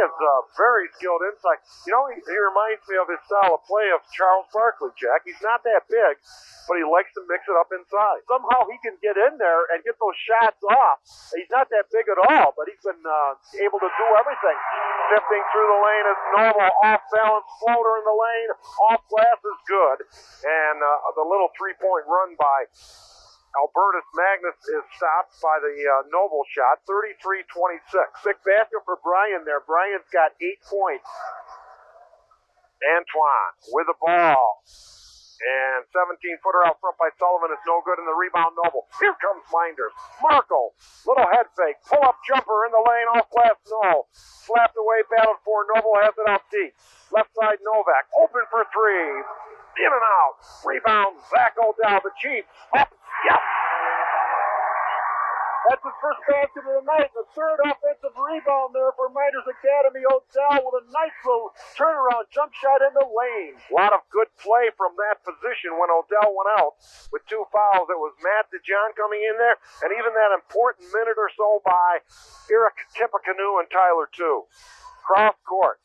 has very skilled insight. You know, he reminds me of his style of play of Charles Barkley, Jack. He's not that big, but he likes to mix it up inside. Somehow he can get in there and get those shots off. He's not that big at all, but he's been able to do everything. Sifting through the lane is normal. Off-balance floater in the lane. Off glass is good. And the little three-point run by Albertus Magnus is stopped by the Noble shot, 33-26. Big basket for Brian there. Brian's got 8 points. Antoine with the ball. And 17-footer out front by Sullivan is no good, in the rebound, Noble. Here comes Minders. Markle, little head fake, pull-up jumper in the lane, off glass, no. Slapped away, battled for, Noble has it out deep. Left side, Novak, open for three. In and out. Rebound, Zach O'Dell, the Chief. Up, yes. That's his first basket of the night. The third offensive rebound there for Mynderse Academy. O'Dell with a nice little turnaround jump shot in the lane. A lot of good play from that position when O'Dell went out with 2 fouls. It was Matt DeJohn coming in there, and even that important minute or so by Eric Tippecanoe and Tyler, too. Cross court.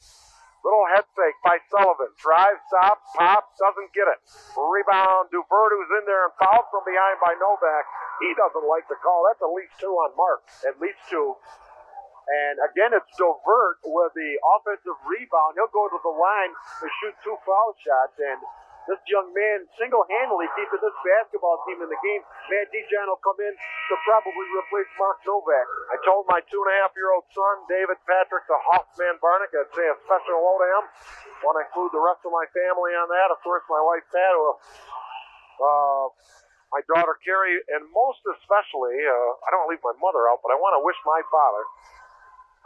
Little head fake by Sullivan. Drive, stop, pop, doesn't get it. Rebound, Duvert, who's in there and fouled from behind by Novak. He doesn't like the call. That's at least 2 on Mark. At least 2. And again, it's Duvert with the offensive rebound. He'll go to the line to shoot 2 foul shots. And this young man single-handedly keeping this basketball team in the game. Matt DeJohn will come in to probably replace Mark Novak. I told my 2.5-year-old son, David Patrick, the Hoffman Barnick, I'd say a special hello to him. Want to include the rest of my family on that. Of course, my wife, Pat, my daughter, Carrie, and most especially, I don't leave my mother out, but I want to wish my father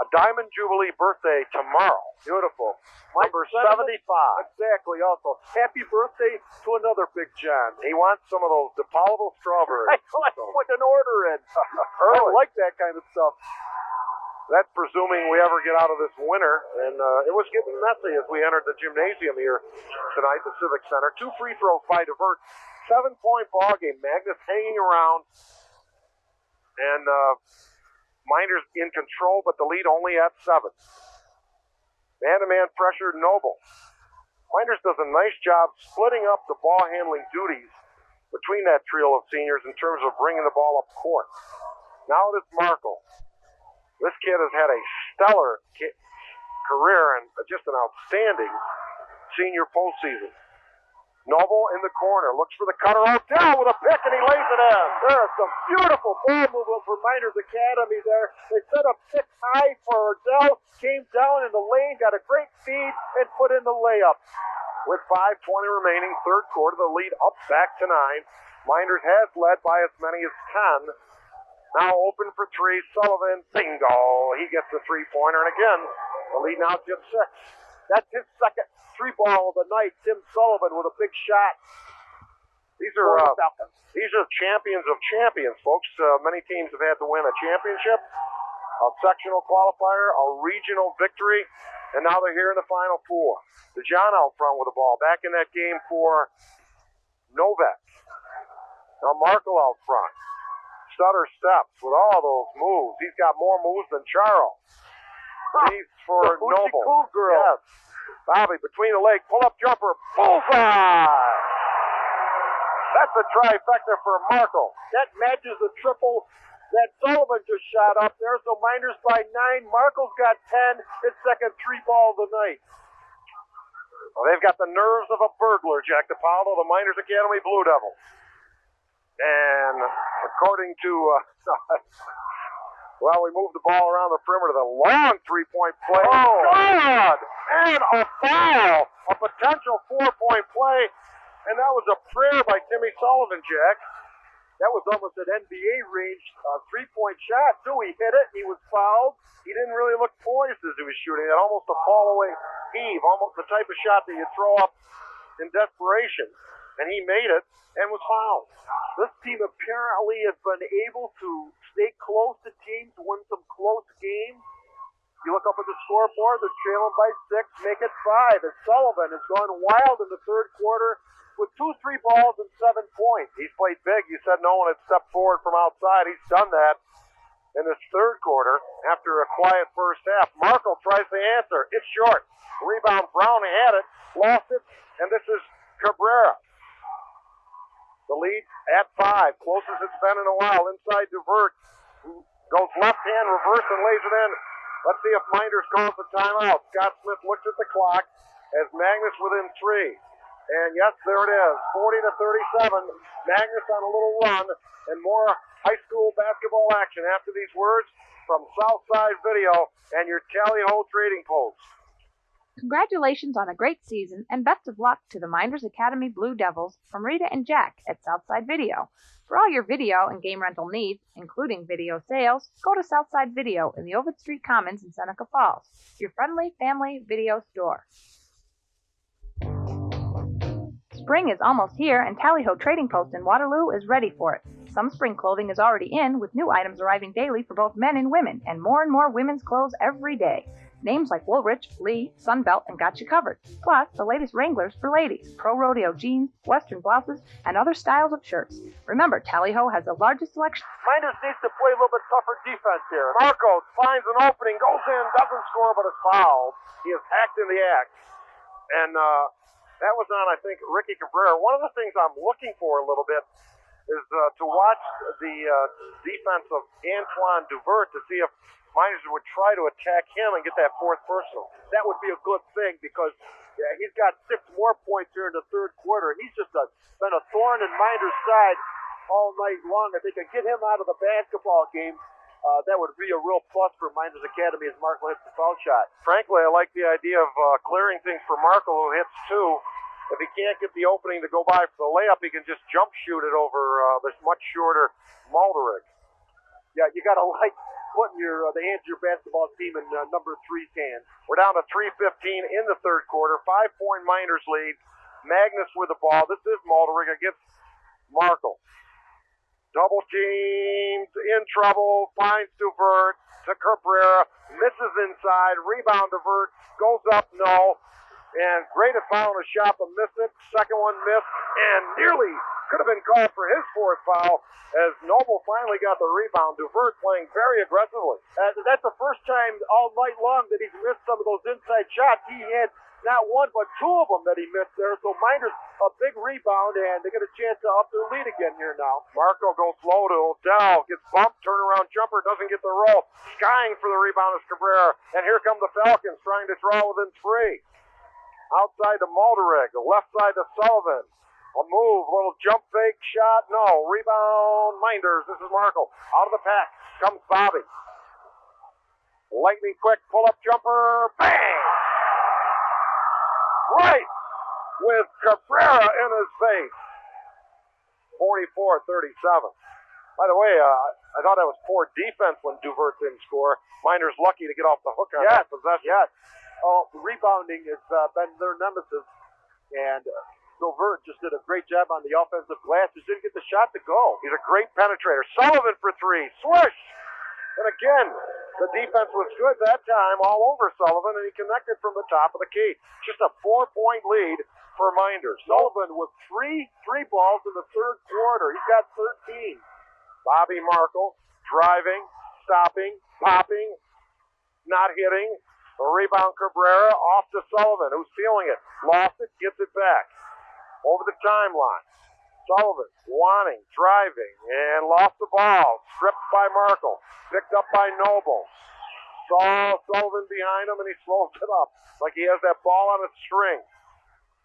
a Diamond Jubilee birthday tomorrow. Beautiful. Number 75. Exactly, also. Happy birthday to another Big John. He wants some of those depalatable strawberries. I put an order in. I like that kind of stuff. That's presuming we ever get out of this winter. And it was getting messy as we entered the gymnasium here tonight, the Civic Center. 2 free throws by Divert. 7-point ball game. Magnus hanging around. And Minders in control, but the lead only at 7. Man-to-man pressure, Noble. Minders does a nice job splitting up the ball handling duties between that trio of seniors in terms of bringing the ball up court. Now it is Markle. This kid has had a stellar career and just an outstanding senior postseason. Noble in the corner, looks for the cutter, O'Dell with a pick, and he lays it in. There is some beautiful ball movement for Mynderse Academy there. They set up 6 high for O'Dell, came down in the lane, got a great feed, and put in the layup. With 5:20 remaining, third quarter, the lead up back to 9. Minders has led by as many as 10. Now open for 3, Sullivan, bingo. He gets the 3-pointer, and again, the lead now just 6. That's his second 3-ball of the night. Tim Sullivan with a big shot. These are champions of champions, folks. Many teams have had to win a championship, a sectional qualifier, a regional victory, and now they're here in the Final Four. DeJohn out front with the ball. Back in that game for Novak. Now Markle out front. Stutter steps with all those moves. He's got more moves than Charles. He's for Noble. Cool girl. Yes. Bobby between the legs, pull-up jumper, bullseye! That's a trifecta for Markle. That matches the triple that Sullivan just shot up there. So Minders by 9. Markle's got 10. His second 3-ball of the night. Well, they've got the nerves of a burglar, Jack DePaulo, the Minders Academy Blue Devils. And according to... well, we moved the ball around the perimeter. The long 3-point play. Oh, God! And a foul! A potential 4-point play. And that was a prayer by Timmy Sullivan, Jack. That was almost an NBA range 3-point shot, too. He hit it. He was fouled. He didn't really look poised as he was shooting. That almost a fall-away heave. Almost the type of shot that you throw up in desperation. And he made it and was fouled. This team apparently has been able to stay close to teams, win some close games. You look up at the scoreboard, they're trailing by 6, make it 5. And Sullivan has gone wild in the third quarter with 2 3-balls and 7 points. He's played big. You said no one had stepped forward from outside. He's done that. in this third quarter after a quiet first half. Markle tries to answer. It's short. Rebound, Brown had it, lost it, and this is Cabrera. The lead at 5, closest it's been in a while. Inside Duvert, who goes left hand, reverse, and lays it in. Let's see if Mynderse calls the timeout. Scott Smith looks at the clock as Magnus within 3. And yes, there it is, 40-37. Magnus on a little run, and more high school basketball action after these words from Southside Video and your Tally-Ho Trading Post. Congratulations on a great season, and best of luck to the Mynderse Academy Blue Devils from Rita and Jack at Southside Video. For all your video and game rental needs, including video sales, go to Southside Video in the Ovid Street Commons in Seneca Falls, your friendly family video store. Spring is almost here, and Tally-Ho Trading Post in Waterloo is ready for it. Some spring clothing is already in, with new items arriving daily for both men and women, and more women's clothes every day. Names like Woolrich, Lee, Sunbelt, and Got You Covered. Plus, the latest Wranglers for ladies, Pro Rodeo jeans, Western blouses, and other styles of shirts. Remember, Tally-Ho has the largest selection. Mynderse needs to play a little bit tougher defense here. Marco finds an opening, goes in, doesn't score, but is fouled. He is hacked in the act. And that was on, I think, Ricky Cabrera. One of the things I'm looking for a little bit is to watch the defense of Antoine Duvert to see if Mynderse would try to attack him and get that fourth personal. That would be a good thing because he's got 6 more points here in the third quarter. He's just been a thorn in Mynderse's side all night long. If they could get him out of the basketball game, that would be a real plus for Mynderse Academy as Markle hits the foul shot. Frankly, I like the idea of clearing things for Markle, who hits 2. If he can't get the opening to go by for the layup, he can just jump shoot it over this much shorter Malderig. Yeah, you got to like putting the hands of your basketball team in number 3's hands. We're down to 3:15 in the third quarter. 5-point Mynderse lead. Magnus with the ball. This is Malderig against Markle. Double teamed, in trouble, finds Duvert to Cabrera, misses inside, rebound Duvert, goes up, no. And great at fouling a shot, but missed it. Second one missed, and nearly could have been called for his fourth foul as Noble finally got the rebound. Duvert playing very aggressively. That's the first time all night long that he's missed some of those inside shots. He had not one, but 2 of them that he missed there. So Mynderse, a big rebound, and they get a chance to up their lead again here now. Marco goes low to Odell, gets bumped, turnaround jumper, doesn't get the roll. Skying for the rebound is Cabrera. And here come the Falcons trying to draw within 3. Outside to Malderig, the left side to Sullivan. A move, a little jump fake shot, no. Rebound, Mynderse, this is Markle. Out of the pack comes Bobby. Lightning quick pull-up jumper, bang! Right with Cabrera in his face. 44-37. By the way, I thought that was poor defense when Duvert didn't score. Mynderse lucky to get off the hook on that possession. Yes. Oh, rebounding has been their nemesis, and Duvert just did a great job on the offensive glass. Just didn't get the shot to go. He's a great penetrator. Sullivan for 3. Swish! And again, the defense was good that time, all over Sullivan, and he connected from the top of the key. Just a 4-point lead for Mynderse. Sullivan with three balls in the third quarter. He's got 13. Bobby Markle driving, stopping, popping, not hitting. A rebound, Cabrera, off to Sullivan, who's feeling it. Lost it, gets it back. Over the timeline. Sullivan, wanting, driving, and lost the ball. Stripped by Markle. Picked up by Noble. Saw Sullivan behind him, and he slows it up like he has that ball on a string.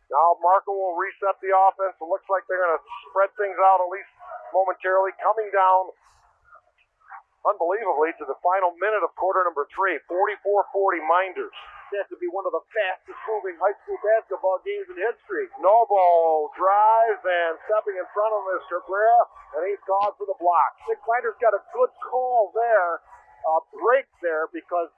Now Markle will reset the offense. It looks like they're going to spread things out at least momentarily. Coming down unbelievably to the final minute of quarter number 3, 44-40 Mynderse. It has to be one of the fastest moving high school basketball games in history. Noble drives and stepping in front of him is Cabrera, and he's called for the block. I think Mynderse got a good call there, break there, because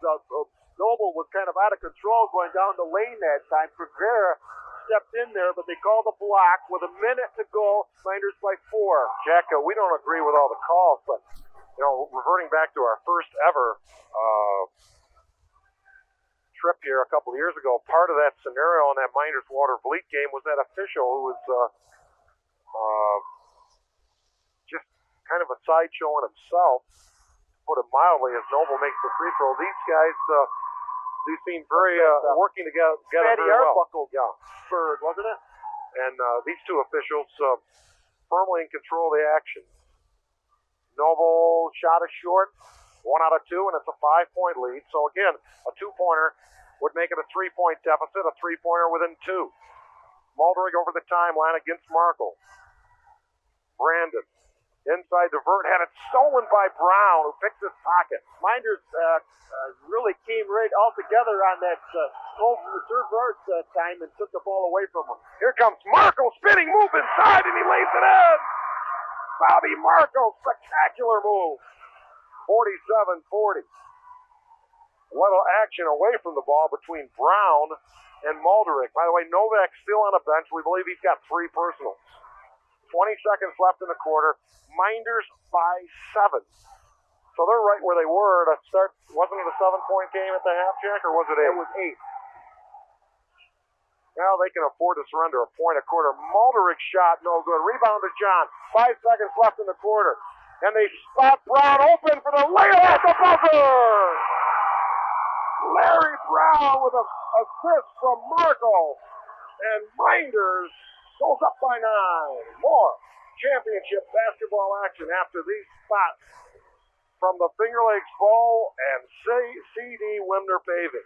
Noble was kind of out of control going down the lane that time. Cabrera stepped in there, but they called the block with a minute to go. Mynderse by 4. Jack, we don't agree with all the calls, but reverting back to our first ever trip here a couple of years ago, part of that scenario in that Mynderse Water Vliet game was that official who was just kind of a sideshow in himself. put it mildly, as Noble makes the free throw. These guys do seem very working together very well. Arbuckle, yeah. Bird, wasn't it? And these two officials firmly in control of the action. Noble shot is short, 1 out of 2, and it's a 5-point lead. So again, a 2-pointer would make it a 3-point deficit, a 3-pointer within 2. Muldrig over the timeline against Markle. Brandon. Inside divert, had it stolen by Brown, who picked his pocket. Mynderse really came right all together on that goal from the reverse time and took the ball away from him. Here comes Markle, spinning move inside, and he lays it in. Bobby Markle, spectacular move. 47-40. Little action away from the ball between Brown and Muldrig. By the way, Novak's still on a bench. We believe he's got 3 personals. 20 seconds left in the quarter. Mynderse by 7. So they're right where they were to start. Wasn't it a 7-point game at the half, Jack, or was it 8? It was 8. Now they can afford to surrender a point a quarter. Muldrig shot, no good. Rebound to John. 5 seconds left in the quarter. And they spot Brown open for the layup at the buzzer. Larry Brown with an assist from Markle. And Mynderse goes up by 9. More championship basketball action after these spots from the Finger Lakes Bowl and C.D. Wimner Paving.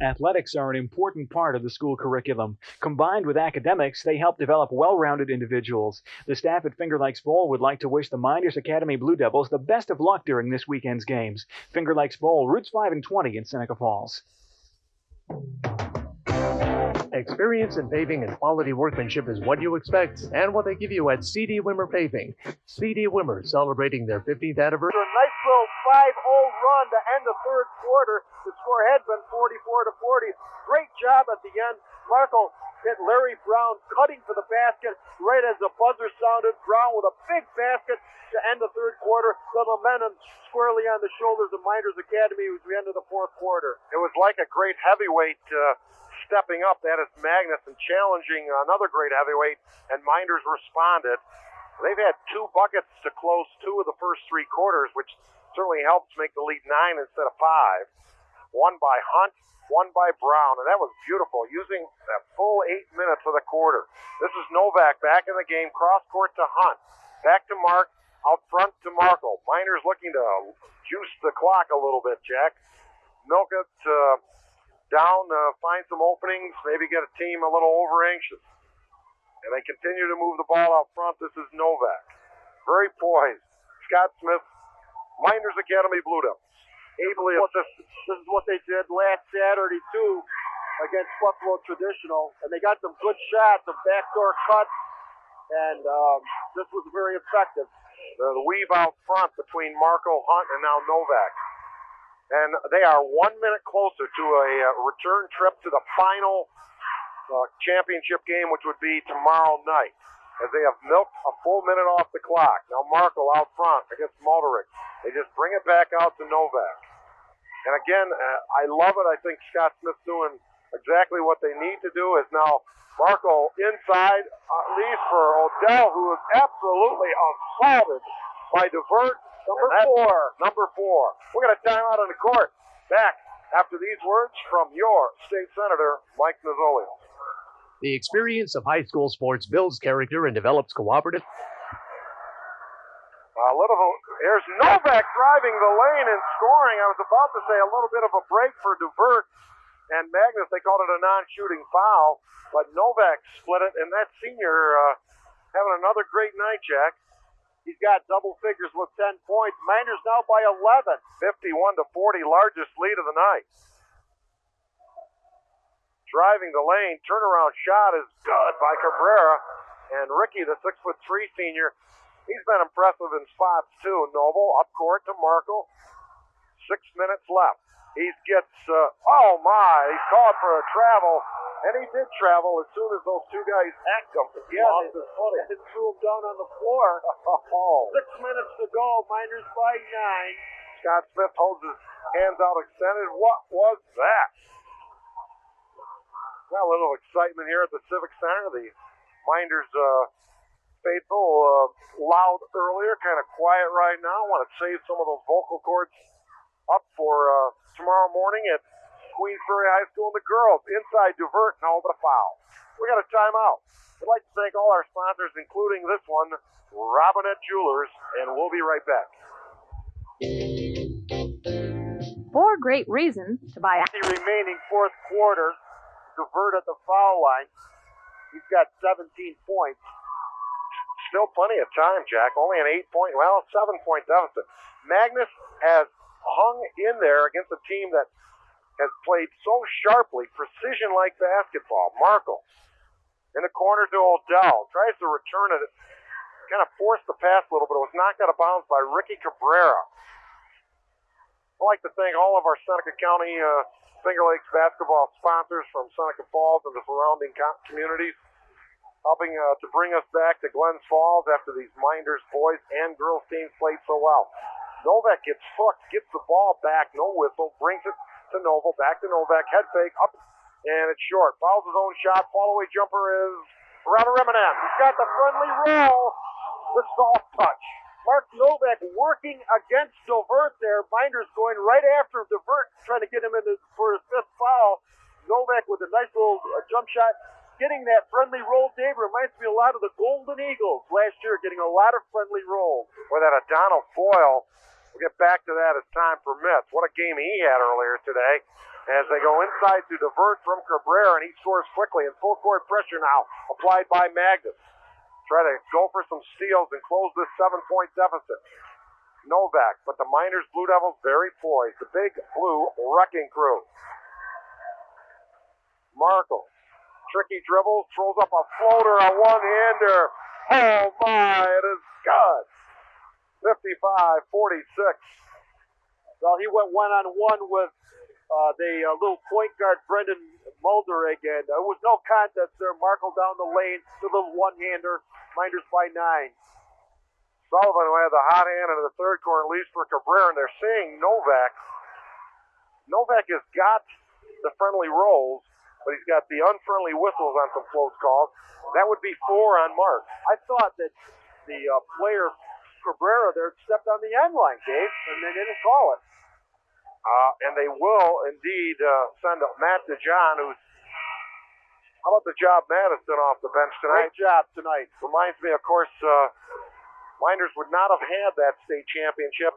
Athletics are an important part of the school curriculum. Combined with academics, they help develop well-rounded individuals. The staff at Finger Lakes Bowl would like to wish the Mynderse Academy Blue Devils the best of luck during this weekend's games. Finger Lakes Bowl, routes 5 and 20 in Seneca Falls. Experience in paving and quality workmanship is what you expect and what they give you at C.D. Wimmer Paving. C.D. Wimmer celebrating their 15th anniversary. A nice little 5-0 run to end the third quarter. The score had been 44-40. Great job at the end. Markle hit Larry Brown cutting for the basket right as the buzzer sounded. Brown with a big basket to end the third quarter. The momentum squarely on the shoulders of Mynderse Academy as we enter the fourth quarter. It was like a great heavyweight stepping up, that is Magnus, and challenging another great heavyweight, and Mynderse responded. They've had 2 buckets to close 2 of the first 3 quarters, which certainly helps make the lead 9 instead of 5. 1 by Hunt, 1 by Brown, and that was beautiful, using that full 8 minutes of the quarter. This is Novak back in the game, cross court to Hunt. Back to Mark, out front to Markle. Mynderse looking to juice the clock a little bit, Jack. Milk it down, find some openings, maybe get a team a little over-anxious. And they continue to move the ball out front. This is Novak. Very poised. Scott Smith, Mynderse Academy Blue Devils. Ably assisted. This is what they did last Saturday, too, against Buffalo Traditional. And they got some good shots, some backdoor cuts, and this was very effective. The weave out front between Markle, Hunt, and now Novak. And they are 1 minute closer to a return trip to the final championship game, which would be tomorrow night, as they have milked a full minute off the clock. Now Markle out front against Muldrig. They just bring it back out to Novak. And again, I love it. I think Scott Smith's doing exactly what they need to do. Is now Markle inside, leaves for Odell, who is absolutely assaulted by Divert. Number 4. We're going to time out on the court. Back after these words from your state senator, Mike Mazzolio. The experience of high school sports builds character and develops cooperative. Here's Novak driving the lane and scoring. I was about to say a little bit of a break for Divert and Magnus. They called it a non-shooting foul, but Novak split it, and that senior having another great night, Jack. He's got double figures with 10 points. Mynderse now by 11. 51-40, largest lead of the night. Driving the lane, turnaround shot is good by Cabrera. And Ricky, the 6'3" senior, he's been impressive in spots too. Noble up court to Markle. 6 minutes left. He gets, he's called for a travel. And he did travel as soon as those 2 guys hacked him. They threw him down on the floor. 6 minutes to go. Mynderse by 9. Scott Smith holds his hands out extended. What was that? Got a little excitement here at the Civic Center. The Mynderse Faithful, loud earlier, kind of quiet right now. Want to save some of those vocal cords up for tomorrow morning at Queensbury High School. And the girls inside divert, no, but a foul. We got a timeout. We'd like to thank all our sponsors, including this one, Robinette Jewelers, and we'll be right back. 4 great reasons to buy The remaining fourth quarter, divert at the foul line. He's got 17 points. Still plenty of time, Jack. Only an 7-point deficit. Magnus has hung in there against a team that has played so sharply, precision-like basketball. Markle in the corner to Odell. Tries to return it. Kind of forced the pass a little, but it was knocked out of bounds by Ricky Cabrera. I'd like to thank all of our Seneca County Finger Lakes basketball sponsors from Seneca Falls and the surrounding communities, helping to bring us back to Glens Falls after these Minders boys and girls teams played so well. Novak gets hooked, gets the ball back, no whistle, brings it to Noble, back to Novak, head fake, up, and it's short. Fouls his own shot, fall-away jumper is rather Eminem. He's got the friendly roll, the soft touch. Mark Novak working against Divert there. Minders going right after Divert, trying to get him for his fifth foul. Novak with a nice little jump shot, getting that friendly roll. Dave, reminds me a lot of the Golden Eagles last year, getting a lot of friendly rolls. With that Adonal foil, we'll get back to that as time permits. What a game he had earlier today. As they go inside to Divert from Cabrera, and he scores quickly, and full court pressure now applied by Magnus. Try to go for some steals and close this 7-point deficit. Novak, but the Minders Blue Devils very poised. The big blue wrecking crew. Markle, tricky dribble, throws up a floater, a one-hander. Oh my, it is good. 55-46. Well, he went one-on-one with the little point guard, Brendan Mulderig, and there was no contest there. Markle down the lane, the little one-hander. Minders by 9. Sullivan, who had the hot hand into the third quarter, leads for Cabrera, and they're seeing Novak. Novak has got the friendly rolls, but he's got the unfriendly whistles on some close calls. That would be 4 on Mark. I thought that the player, Cabrera, there stepped on the end line, Dave, and they didn't call it. And they will indeed send Matt DeJohn, who's how about the job Madison off the bench tonight? Great job tonight. Reminds me, of course, Minders would not have had that state championship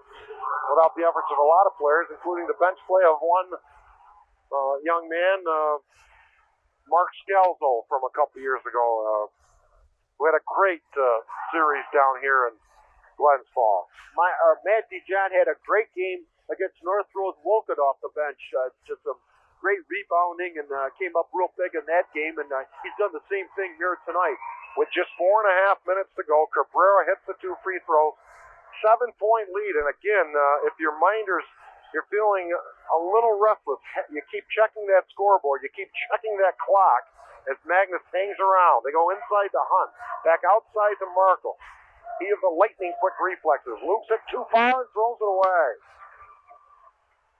without the efforts of a lot of players, including the bench play of one young man, Mark Scalzo, from a couple years ago, who had a great series down here in Glens Falls. Matt DeJohn had a great game against North Rose Woken off the bench. Just some great rebounding and came up real big in that game, and he's done the same thing here tonight. With just 4.5 minutes to go, Cabrera hits the 2 free throws, 7-point lead. And again, if you're Minders, you're feeling a little restless. You keep checking that scoreboard, you keep checking that clock as Magnus hangs around. They go inside to Hunt, back outside to Markle. He has the lightning quick reflexes. Loops it too far and throws it away.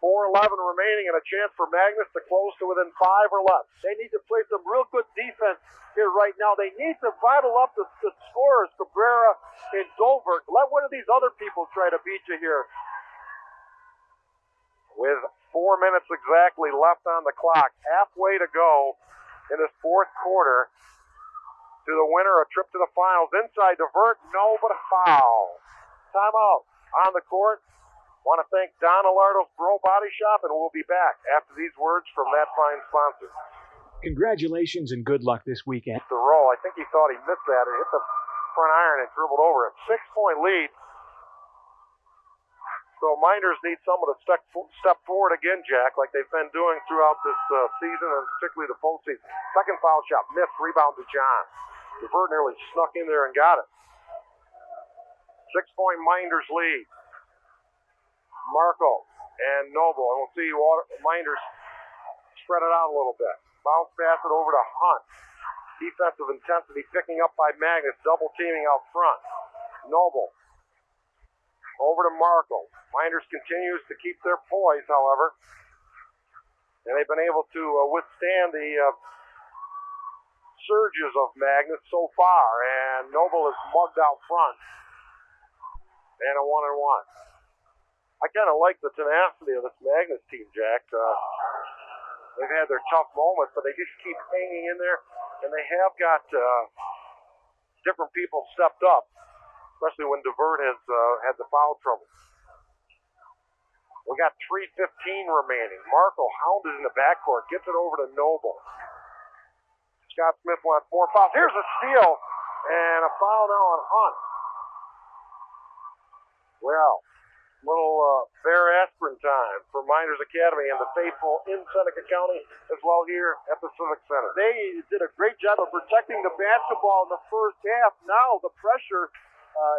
4:11 remaining and a chance for Magnus to close to within 5 or less. They need to play some real good defense here right now. They need to bottle up the scorers, Cabrera and Dolberg. Let one of these other people try to beat you here. With 4 minutes exactly left on the clock, halfway to go in this fourth quarter, to the winner, a trip to the finals. Inside divert, no, but a foul. Timeout on the court. Want to thank Don Alardo's Bro Body Shop, and we'll be back after these words from that fine sponsor. Congratulations and good luck this weekend. The roll, I think he thought he missed that and hit the front iron and dribbled over it. 6-point lead. So Minders need someone to step forward again, Jack, like they've been doing throughout this season, and particularly the postseason. Second foul shot, missed, rebound to John. DeVert nearly snuck in there and got it. 6-point Minders lead. Marco and Noble, and we'll see Minders spread it out a little bit. Bounce pass it over to Hunt. Defensive intensity picking up by Magnus, double teaming out front. Noble over to Marco. Minders continues to keep their poise, however, and they've been able to withstand the surges of Magnus so far, and Noble is mugged out front. And a 1-1. I kind of like the tenacity of this Magnus team, Jack. They've had their tough moments, but they just keep hanging in there, and they have got different people stepped up, especially when DeVert has had the foul trouble. We got 3:15 remaining. Markle hounded in the backcourt, gets it over to Noble. Scott Smith wants more fouls. Here's a steal, and a foul now on Hunt. Well, little fair aspirin time for Mynderse Academy and the faithful in Seneca County as well here at the Civic Center. They did a great job of protecting the basketball in the first half. Now the pressure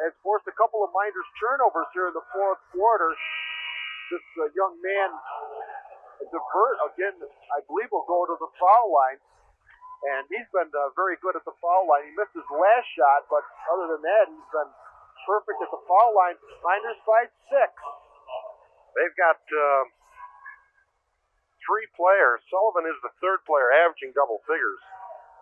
has forced a couple of Mynderse turnovers here in the fourth quarter. This young man, DeVert, again, I believe will go to the foul line. And he's been very good at the foul line. He missed his last shot, but other than that, he's been perfect at the foul line. Mynderse by 6. They've got 3 players. Sullivan is the third player, averaging double figures.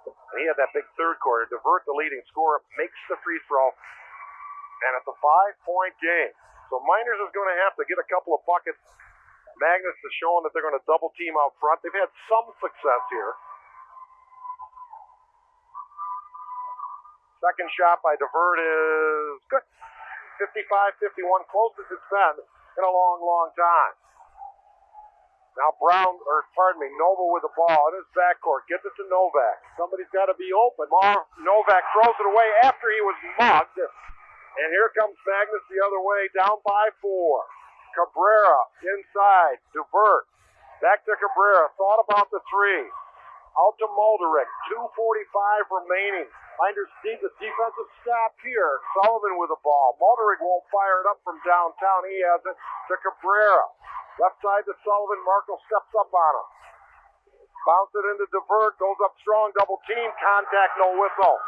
And he had that big third quarter. DeVert, the leading scorer, makes the free throw. And it's a 5-point game. So Mynderse is going to have to get a couple of buckets. Magnus is showing that they're going to double team out front. They've had some success here. Second shot by DeVert is good. 55-51, closest it's been in a long, long time. Now Noble with the ball in his backcourt. Gets it to Novak. Somebody's got to be open. Novak throws it away after he was mugged. And here comes Magnus the other way, down by 4. Cabrera inside. DeVert. Back to Cabrera. Thought about the 3. Out to Mulderick. 2:45 remaining. Mynderse needs a defensive stop here. Sullivan with the ball. Mulderick won't fire it up from downtown. He has it to Cabrera. Left side to Sullivan. Markle steps up on him. Bounce it into DeVert. Goes up strong. Double team. Contact. No whistle.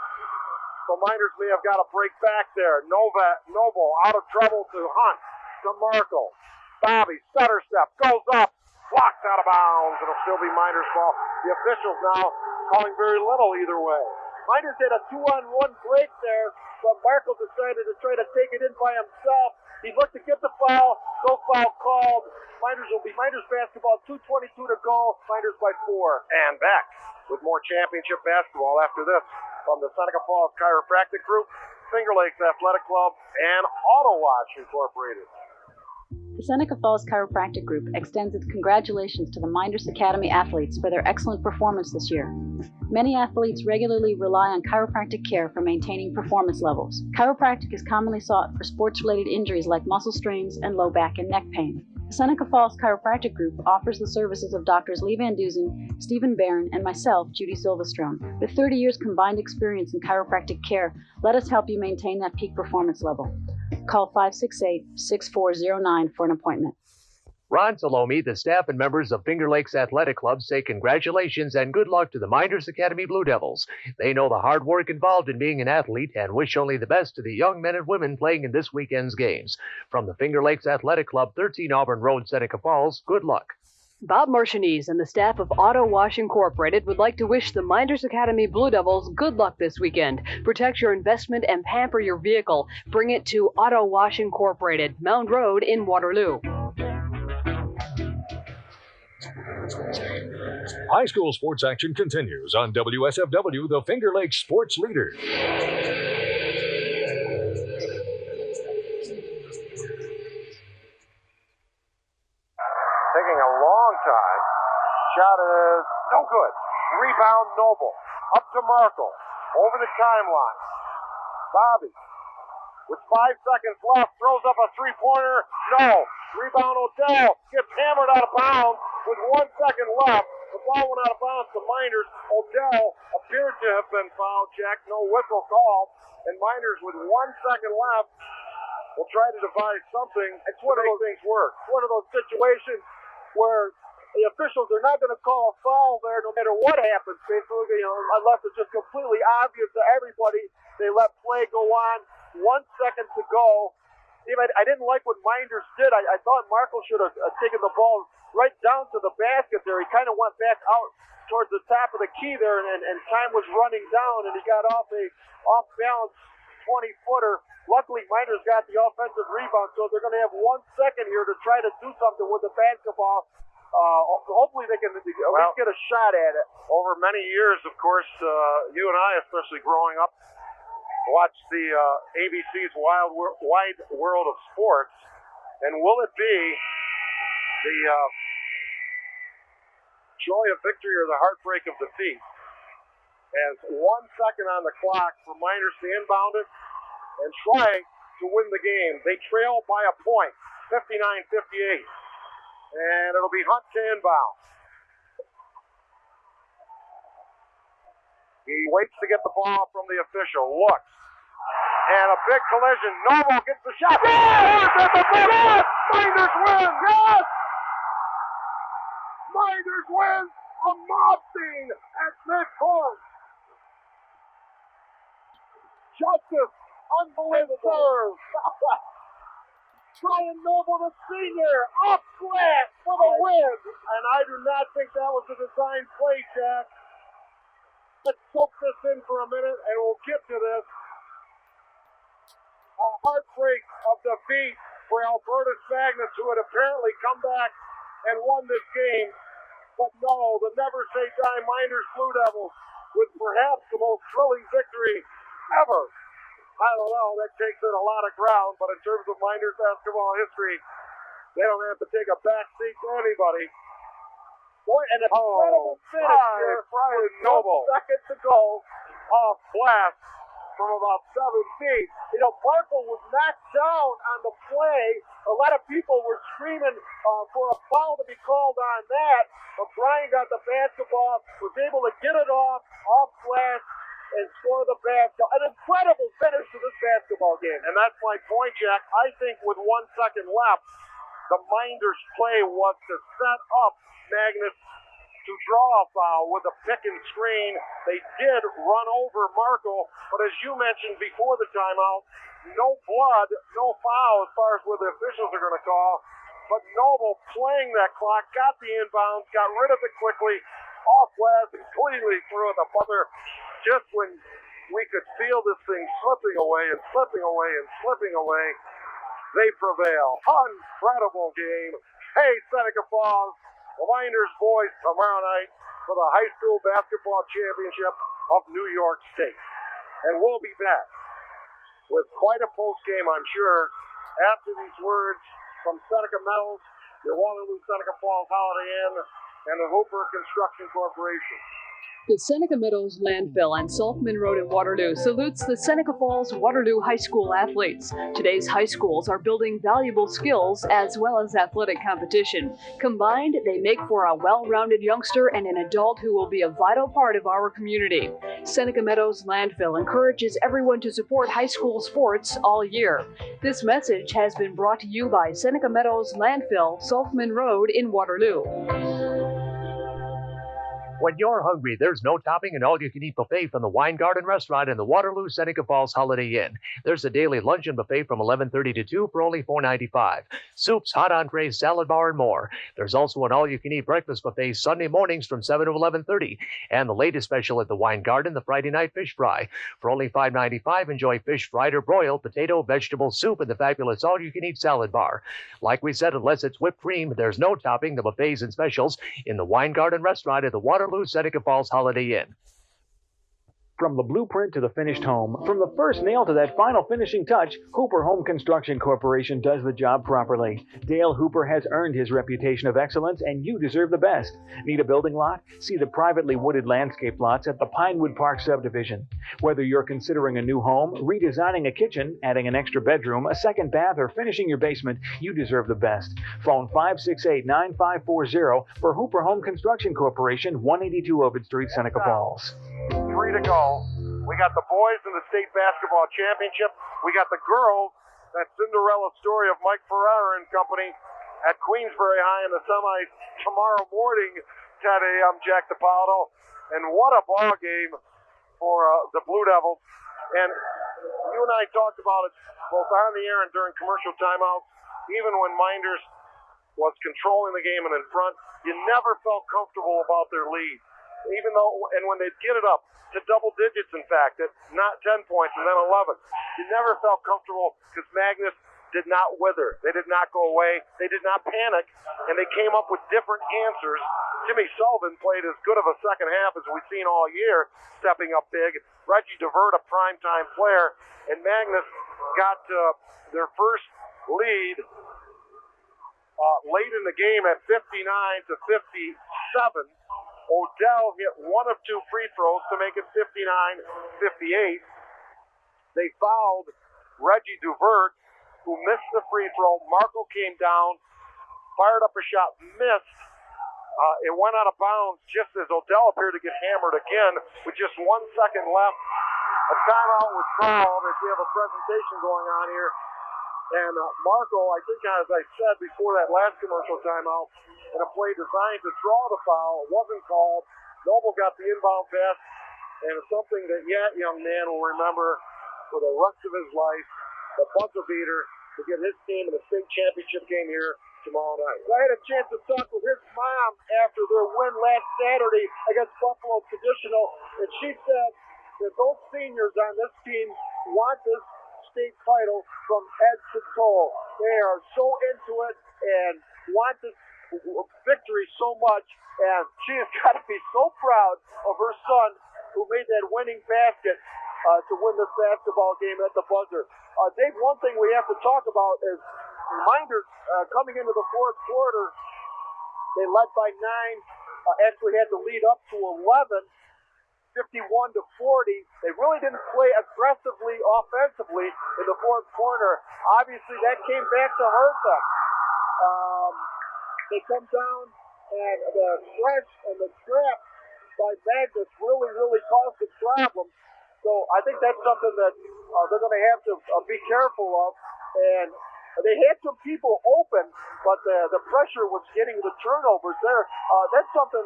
So Mynderse may have got a break back there. Noble out of trouble to Hunt. To Markle. Bobby. Stutter step. Goes up. Blocked out of bounds. It'll still be Mynderse ball. The officials now calling very little either way. Mynderse had a 2-on-1 break there, but Markle decided to try to take it in by himself. He looked to get the foul. No foul called. Mynderse will be Mynderse basketball. 2:22 to go. Mynderse by 4. And back with more championship basketball after this from the Seneca Falls Chiropractic Group, Finger Lakes Athletic Club, and Auto Wash Incorporated. The Seneca Falls Chiropractic Group extends its congratulations to the Mynderse Academy athletes for their excellent performance this year. Many athletes regularly rely on chiropractic care for maintaining performance levels. Chiropractic is commonly sought for sports-related injuries like muscle strains and low back and neck pain. The Seneca Falls Chiropractic Group offers the services of Drs. Lee Van Duzen, Stephen Barron, and myself, Judy Silverstone. With 30 years combined experience in chiropractic care, let us help you maintain that peak performance level. Call 568-6409 for an appointment. Ron Salome, the staff and members of Finger Lakes Athletic Club say congratulations and good luck to the Mynderse Academy Blue Devils. They know the hard work involved in being an athlete and wish only the best to the young men and women playing in this weekend's games. From the Finger Lakes Athletic Club, 13 Auburn Road, Seneca Falls, good luck. Bob Marchionese and the staff of Auto Wash Incorporated would like to wish the Mynderse Academy Blue Devils good luck this weekend. Protect your investment and pamper your vehicle. Bring it to Auto Wash Incorporated, Mound Road in Waterloo. High school sports action continues on WSFW, the Finger Lakes sports leader. Taking a long time. Shot is no good. Rebound Noble. Up to Markle. Over the timeline. Bobby. With 5 seconds left. Throws up a three-pointer. No. Rebound Odell. Gets hammered out of bounds with 1 second left. The ball went out of bounds to Mynderse. Odell appeared to have been fouled, Jack. No whistle called. And Mynderse with 1 second left will try to devise something to make things work. It's one of those situations where the officials are not going to call a foul there no matter what happens. Basically, unless it's just completely obvious to everybody. They let play go on. 1 second to go. I didn't like what Mynderse did. I thought Markle should have taken the ball right down to the basket there. He kind of went back out towards the top of the key there, and time was running down, and he got off a off-balance 20-footer. Luckily, Mynderse got the offensive rebound, so they're going to have 1 second here to try to do something with the basketball. Hopefully they can at least get a shot at it. Over many years, of course, you and I, especially growing up, watched the ABC's Wide World of Sports. And will it be the joy of victory or the heartbreak of defeat? As 1 second on the clock for Mynderse to inbound it and try to win the game. They trail by a point, 59-58. And it'll be Hunt to inbound. He waits to get the ball from the official. Looks. And a big collision. Noble gets the shot. Yes! At the ball! Mynderse wins! Yes! Mynderse wins a mob scene at midcourt. Justice. Unbelievable. Brian Noble, the senior, up glass for the win. And I do not think that was a design play, Jack. Let's soak this in for a minute, and we'll get to this. A heartbreak of defeat for Albertus Magnus, who had apparently come back and won this game. But no, the never say die Mynderse Blue Devils with perhaps the most thrilling victory ever. I don't know, that takes in a lot of ground, but in terms of Mynderse basketball history, they don't have to take a back seat to anybody. Boy, an incredible finish here. Brian Noble. 1 second to go off glass from about 7 feet. You know, Barkle was knocked down on the play. A lot of people were screaming for a foul to be called on that, but Brian got the basketball, was able to get it off glass, and score the basket. An incredible finish to this basketball game. And that's my point, Jack. I think with 1 second left, the Mynderse play was to set up Magnus to draw a foul with a pick and screen. They did run over Markle, but as you mentioned before the timeout, no blood, no foul as far as where the officials are going to call. But Noble playing that clock, got the inbounds, got rid of it quickly, off glass, and cleanly threw at the buzzer. Just when we could feel this thing slipping away and slipping away and slipping away, they prevail. Incredible game. Hey, Seneca Falls, the Mynderse boys tomorrow night for the high school basketball championship of New York State. And we'll be back with quite a post game, I'm sure, after these words from Seneca Metals, the Waterloo Seneca Falls Holiday Inn, and the Hooper Construction Corporation. The Seneca Meadows Landfill on Saltman Road in Waterloo salutes the Seneca Falls Waterloo High School athletes. Today's high schools are building valuable skills as well as athletic competition. Combined, they make for a well-rounded youngster and an adult who will be a vital part of our community. Seneca Meadows Landfill encourages everyone to support high school sports all year. This message has been brought to you by Seneca Meadows Landfill, Saltman Road in Waterloo. When you're hungry, there's no topping and all-you-can-eat buffet from the Wine Garden Restaurant in the Waterloo Seneca Falls Holiday Inn. There's a daily luncheon buffet from 11:30 to 2 for only $4.95. Soups, hot entrees, salad bar, and more. There's also an all-you-can-eat breakfast buffet Sunday mornings from 7 to 11:30. And the latest special at the Wine Garden, the Friday night fish fry. For only $5.95, enjoy fish fried or broiled, potato, vegetable soup, and the fabulous all-you-can-eat salad bar. Like we said, unless it's whipped cream, there's no topping. The buffets and specials in the Wine Garden Restaurant at the Waterloo Seneca Falls Holiday Inn. From the blueprint to the finished home, from the first nail to that final finishing touch, Hooper Home Construction Corporation does the job properly. Dale Hooper has earned his reputation of excellence, and you deserve the best. Need a building lot? See the privately wooded landscape lots at the Pinewood Park subdivision. Whether you're considering a new home, redesigning a kitchen, adding an extra bedroom, a second bath, or finishing your basement, you deserve the best. Phone 568-9540 for Hooper Home Construction Corporation, 182 Ovid Street, Seneca Falls. 3 to go. We got the boys in the state basketball championship. We got the girls, that Cinderella story of Mike Ferrara and company at Queensbury High in the semis tomorrow morning. Teddy, I'm Jack DiPaolo. And what a ball game for the Blue Devils. And you and I talked about it both on the air and during commercial timeouts. Even when Mynderse was controlling the game and in front, you never felt comfortable about their lead. even though, and when they'd get it up to double digits, in fact, at not 10 points and then 11, you never felt comfortable because Magnus did not wither. They did not go away. They did not panic, and they came up with different answers. Jimmy Sullivan played as good of a second half as we've seen all year, stepping up big. Reggie DeVert, a primetime player, and Magnus got their first lead late in the game at 59-57. Odell hit one of two free throws to make it 59-58. They fouled Reggie DeVert, who missed the free throw. Markle came down, fired up a shot, missed. It went out of bounds just as Odell appeared to get hammered again with just 1 second left. A timeout was called as we have a presentation going on here. And Markle, I think as I said before that last commercial timeout, in a play designed to draw the foul, it wasn't called. Noble got the inbound pass, and it's something that young man will remember for the rest of his life. The buzzer beater to get his team in the state championship game here tomorrow night. I had a chance to talk with his mom after their win last Saturday against Buffalo Traditional, and she said that those seniors on this team want this state title from head to toe. They are so into it and want this victory so much, and she has got to be so proud of her son who made that winning basket to win this basketball game at the buzzer. Dave, one thing we have to talk about is Mynderse coming into the fourth quarter. They led by 9, actually had to lead up to 11, 51-40. They really didn't play aggressively offensively in the fourth quarter. Obviously, that came back to hurt them. They come down, and the stretch and the trap by Magnus really caused a problem. So I think that's something that they're going to have to be careful of. And they had some people open, but the pressure was getting the turnovers there. That's something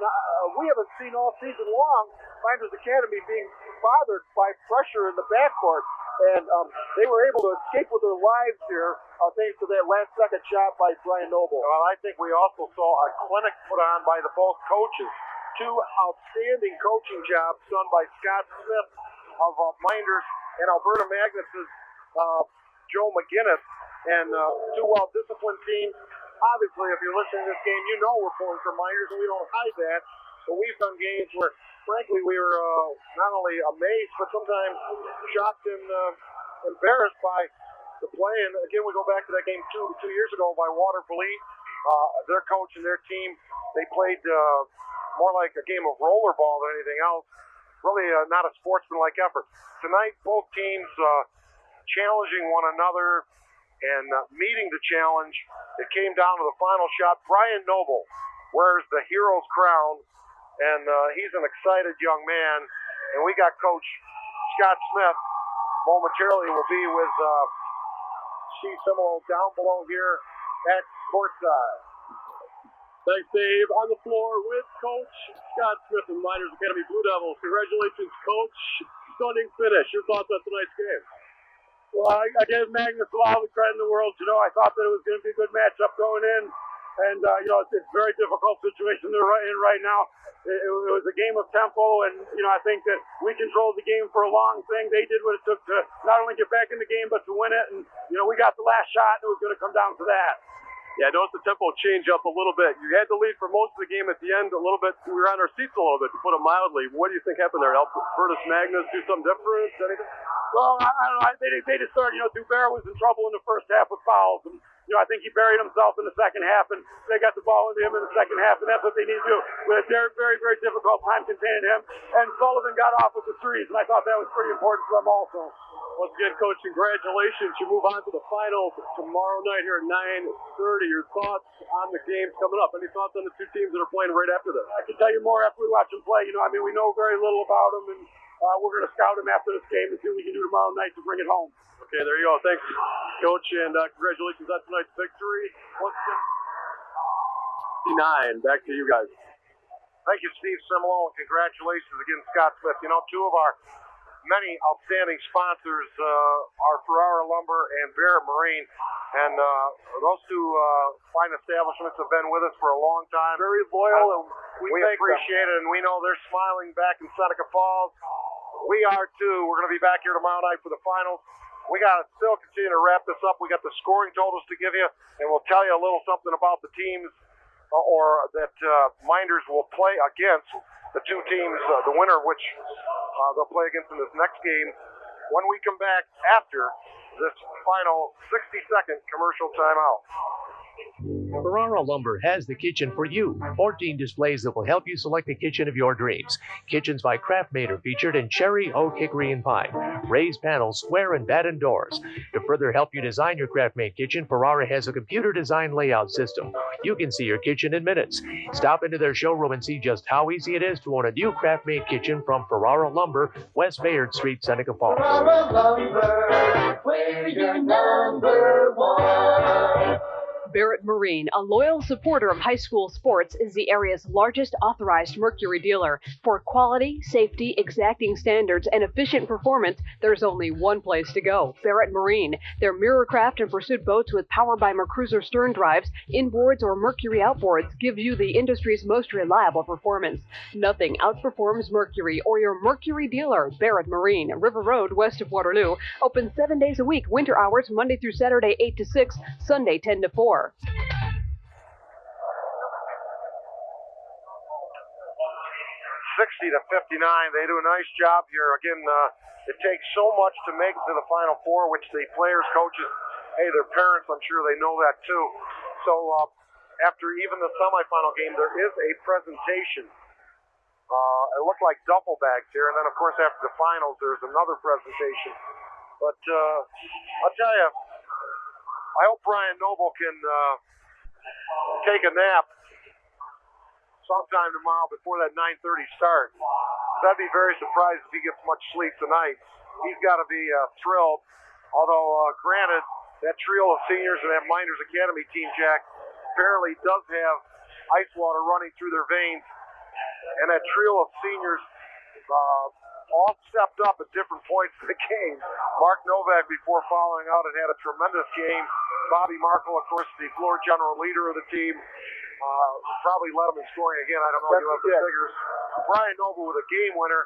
we haven't seen all season long. Mynderse Academy being bothered by pressure in the backcourt. And they were able to escape with their lives here thanks to that last-second shot by Brian Noble. Well, I think we also saw a clinic put on by the both coaches. 2 outstanding coaching jobs done by Scott Smith of Mynderse and Albertus Magnus' Joe McGinnis, and 2 well-disciplined teams. Obviously, if you're listening to this game, you know we're pulling for Mynderse, and we don't hide that. But we've done games where, frankly, we were not only amazed, but sometimes shocked and embarrassed by the play. And again, we go back to that game two years ago by Watervliet. Their coach and their team, they played more like a game of rollerball than anything else. Really not a sportsmanlike effort. Tonight, both teams challenging one another and meeting the challenge. It came down to the final shot. Brian Noble wears the hero's crown, and he's an excited young man. And we got Coach Scott Smith momentarily will be with Steve Simolo down below here at courtside. Thanks, Dave. On the floor with Coach Scott Smith and Mynderse Academy Blue Devils. Congratulations, Coach. Stunning finish. Your thoughts on tonight's game? Well, I gave Magnus all the credit in the world. You know, I thought that it was going to be a good matchup going in. And, you know, it's a very difficult situation they're in right now. It was a game of tempo, and, you know, I think that we controlled the game for a long thing. They did what it took to not only get back in the game, but to win it. And, you know, we got the last shot, and it was going to come down to that. Yeah, I noticed the tempo change up a little bit. You had the lead for most of the game. At the end, a little bit, we were on our seats a little bit, to put it mildly. What do you think happened there? Albertus Magnus do something different? Anything? Well, I don't know. They just started, you know, Dubert was in trouble in the first half with fouls. And, you know, I think he buried himself in the second half, and they got the ball into him in the second half, and that's what they need to do. We had a very, very difficult time containing him. And Sullivan got off with the threes, and I thought that was pretty important for them also. Once again, Coach, congratulations. You move on to the finals tomorrow night here at 9:30. Your thoughts on the games coming up? Any thoughts on the two teams that are playing right after this? I can tell you more after we watch them play. You know, I mean, we know very little about them, and we're going to scout them after this game and see what we can do tomorrow night to bring it home. Okay, there you go. Thanks, Coach, and congratulations on tonight's victory. Once again, 9. Back to you guys. Thank you, Steve Simolo, and congratulations again, Scott Smith. You know, 2 of our many outstanding sponsors are Ferrara Lumber and Barrett Marine. And those two fine establishments have been with us for a long time. Very loyal, and we appreciate it, and we know they're smiling back in Seneca Falls. We are too. We're going to be back here tomorrow night for the finals. We got to still continue to wrap this up. We got the scoring totals to give you, and we'll tell you a little something about the teams or that Minders will play against, the two teams, the winner of which they'll play against in this next game when we come back after this final 60-second commercial timeout. Ferrara Lumber has the kitchen for you. 14 displays that will help you select the kitchen of your dreams. Kitchens by Craftmate are featured in cherry, oak, hickory, and pine. Raised panels, square and batten doors. To further help you design your Craftmate kitchen, Ferrara has a computer design layout system. You can see your kitchen in minutes. Stop into their showroom and see just how easy it is to own a new Craftmate kitchen from Ferrara Lumber, West Bayard Street, Seneca Falls. Ferrara Lumber, we're your number one. Barrett Marine, a loyal supporter of high school sports, is the area's largest authorized Mercury dealer. For quality, safety, exacting standards, and efficient performance, there's only one place to go, Barrett Marine. Their Mirrorcraft and Pursuit boats with Power by Mercruiser stern drives, inboards, or Mercury outboards give you the industry's most reliable performance. Nothing outperforms Mercury or your Mercury dealer, Barrett Marine, River Road, west of Waterloo. Open 7 days a week, winter hours, Monday through Saturday, 8 to 6, Sunday, 10 to 4. 60 to 59. They do a nice job here. Again, it takes so much to make it to the Final Four, which the players, coaches, hey, their parents, I'm sure they know that too. So after even the semifinal game, there is a presentation. It looked like duffel bags here, and then of course after the finals, there's another presentation. But I'll tell you, I hope Brian Noble can take a nap sometime tomorrow before that 9:30 start. I'd be very surprised if he gets much sleep tonight. He's got to be thrilled. Although, granted, that trio of seniors in that Minders Academy team, Jack, apparently does have ice water running through their veins. And that trio of seniors all stepped up at different points in the game. Mark Novak, before following out, had a tremendous game. Bobby Markle, of course, the floor general leader of the team, probably led them in scoring again. I don't know if you have the figures. Brian Noble with a game winner.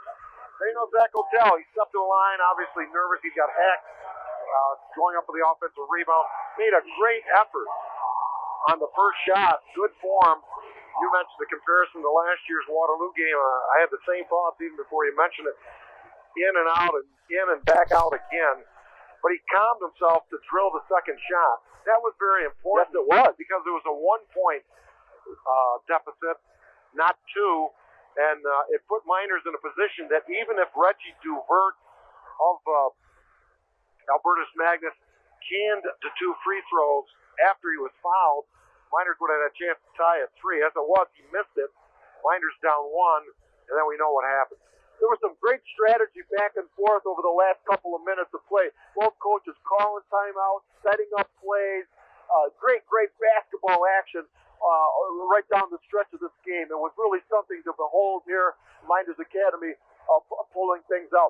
Then you know Zach Odell, he stepped to the line, obviously nervous. He got hacked, going up for the offensive rebound. Made a great effort on the first shot. Good form. You mentioned the comparison to last year's Waterloo game. I had the same thoughts even before you mentioned it. In and out and in and back out again. But he calmed himself to drill the second shot. That was very important. Yes, it was. Because it was a 1-point deficit, not two. And it put Minders in a position that even if Reggie Duvert of Albertus Magnus canned the 2 free throws after he was fouled, Minders would have had a chance to tie at 3. As it was, he missed it. Minders down 1, and then we know what happened. There was some great strategy back and forth over the last couple of minutes of play. Both coaches calling timeouts, setting up plays. Great basketball action right down the stretch of this game. It was really something to behold here. Minders Academy pulling things out.